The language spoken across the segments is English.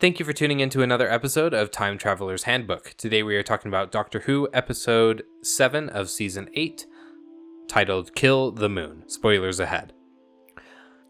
Thank you for tuning in to another episode of Time Traveler's Handbook. Today we are talking about Doctor Who, episode 7 of season 8, titled Kill the Moon. Spoilers ahead.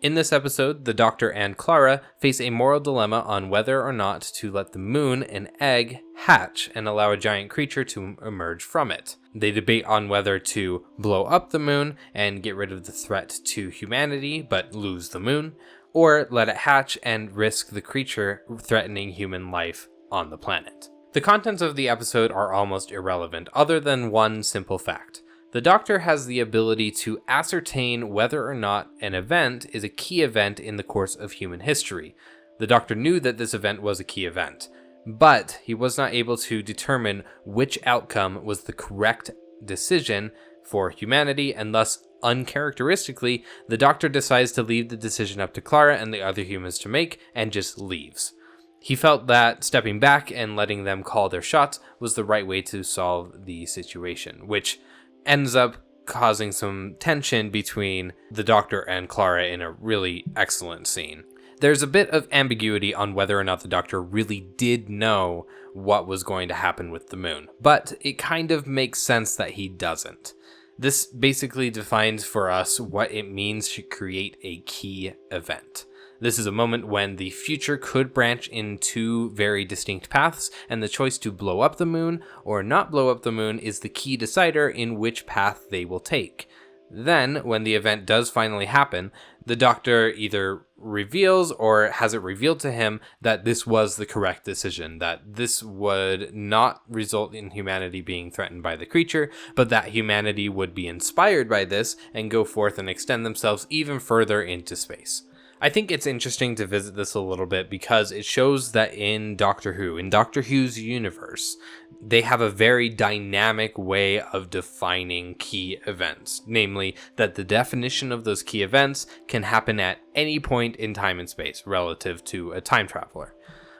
In this episode, the Doctor and Clara face a moral dilemma on whether or not to let the moon, an egg, hatch and allow a giant creature to emerge from it. They debate on whether to blow up the moon and get rid of the threat to humanity, but lose the moon, or let it hatch and risk the creature threatening human life on the planet. The contents of the episode are almost irrelevant, other than one simple fact. The Doctor has the ability to ascertain whether or not an event is a key event in the course of human history. The Doctor knew that this event was a key event, but he was not able to determine which outcome was the correct decision for humanity, and thus, uncharacteristically, the Doctor decides to leave the decision up to Clara and the other humans to make, and just leaves. He felt that stepping back and letting them call their shots was the right way to solve the situation, which ends up causing some tension between the Doctor and Clara in a really excellent scene. There's a bit of ambiguity on whether or not the Doctor really did know what was going to happen with the moon, but it kind of makes sense that he doesn't. This basically defines for us what it means to create a key event. This is a moment when the future could branch in two very distinct paths, and the choice to blow up the moon or not blow up the moon is the key decider in which path they will take. Then, when the event does finally happen, the Doctor either reveals or has it revealed to him that this was the correct decision, that this would not result in humanity being threatened by the creature, but that humanity would be inspired by this and go forth and extend themselves even further into space. I think it's interesting to visit this a little bit because it shows that in Doctor Who's universe, they have a very dynamic way of defining key events. Namely, that the definition of those key events can happen at any point in time and space relative to a time traveler.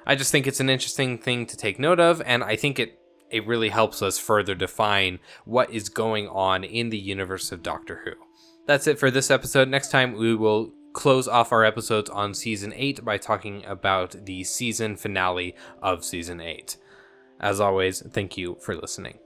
I just think it's an interesting thing to take note of, and I think it really helps us further define what is going on in the universe of Doctor Who. That's it for this episode. Next time we will close off our episodes on season 8 by talking about the season finale of season 8. As always, thank you for listening.